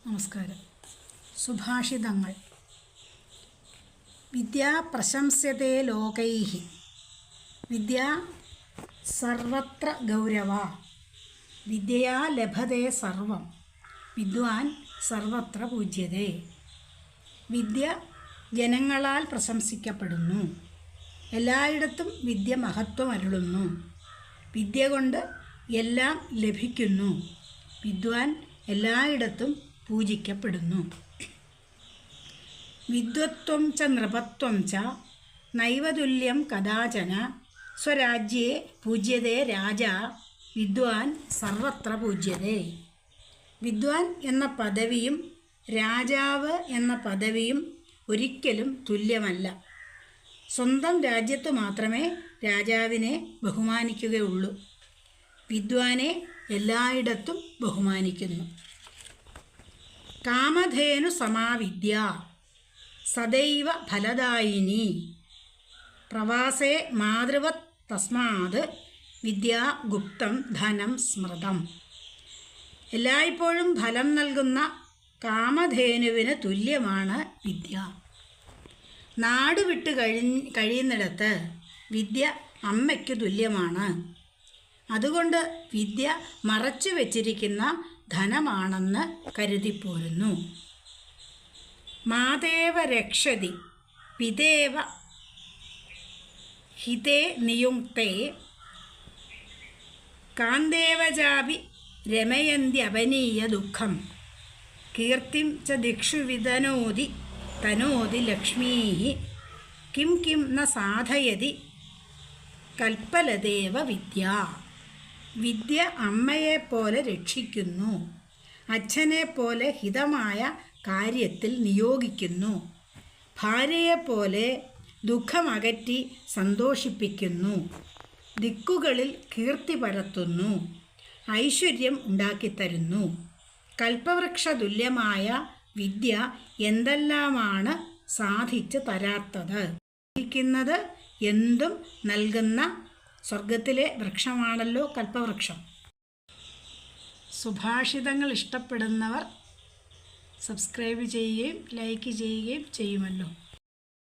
നമസ്കാരം. സുഭാഷിതങ്ങൾ. വിദ്യാ പ്രശംസ്യത്തെ ലോകൈഃ. വിദ്യ സർവത്ര ഗൗരവ. വിദ്യയാ ലഭത്തെ സർവം. വിദ്വാൻ സർവത്ര പൂജ്യത്തെ. വിദ്യ ജനങ്ങളാൽ പ്രശംസിക്കപ്പെടുന്നു. എല്ലായിടത്തും വിദ്യ മഹത്വം അരുളുന്നു. വിദ്യ കൊണ്ട് എല്ലാം ലഭിക്കുന്നു. വിദ്വാൻ എല്ലായിടത്തും പൂജിക്കപ്പെടുന്നു. വിദ്വത്വം ച നൃപത്വം ച നൈവ തുല്യം കദാചന. സ്വരാജ്യേ പൂജ്യതേ രാജാ. വിദ്വാൻ സർവത്ര പൂജ്യതേ. വിദ്വാൻ എന്ന പദവിയും രാജാവ് എന്ന പദവിയും ഒരിക്കലും തുല്യമല്ല. സ്വന്തം രാജ്യത്ത് മാത്രമേ രാജാവിനെ ബഹുമാനിക്കുകയുള്ളൂ. വിദ്വാനെ എല്ലായിടത്തും ബഹുമാനിക്കുന്നു. കാമധേനു സമാവിദ്യ സദൈവ ഫലദായിനി. പ്രവാസേ മാതൃവത് തസ്മാത് വിദ്യാ ഗുപ്തം ധനം സ്മൃതം. എല്ലായ്പ്പോഴും ഫലം നൽകുന്ന കാമധേനുവിന് തുല്യമാണ് വിദ്യ. നാട് വിട്ട് കഴിയുന്നിടത്ത് വിദ്യ അമ്മയ്ക്ക് തുല്യമാണ്. അതുകൊണ്ട് വിദ്യ മറച്ചു വച്ചിരിക്കുന്ന ധനമാണെന്ന് കരുതിപ്പോരുന്നു. മാതേവ രക്ഷതി പിതേവ ഹിതേ നിയുക്തേ. കാന്തേവ ചാപി രമയന്ത്യപനീയ ദുഃഖം. കീർത്തിം ച ദിക്ഷു വിതനോതി തനോതി ലക്ഷ്മീഃ. കിം കിം ന സാധയതി കൽപ്പലദേവ വിദ്യ. വിദ്യ അമ്മയെപ്പോലെ രക്ഷിക്കുന്നു. അച്ഛനെപ്പോലെ ഹിതമായ കാര്യത്തിൽ നിയോഗിക്കുന്നു. ഭാര്യയെപ്പോലെ ദുഃഖമകറ്റി സന്തോഷിപ്പിക്കുന്നു. ദിക്കുകളിൽ കീർത്തി പരത്തുന്നു. ഐശ്വര്യം ഉണ്ടാക്കിത്തരുന്നു. കൽപ്പവൃക്ഷ തുല്യമായ വിദ്യ എന്തെല്ലാമാണ് സാധിച്ചു തരാത്തത്? സാധിക്കുന്നത് എന്തും നൽകുന്ന സ്വർഗത്തിലെ വൃക്ഷമാണല്ലോ കൽപ്പവൃക്ഷം. സുഭാഷിതങ്ങൾ ഇഷ്ടപ്പെടുന്നവർ സബ്സ്ക്രൈബ് ചെയ്യുകയും ലൈക്ക് ചെയ്യുകയും ചെയ്യുമല്ലോ.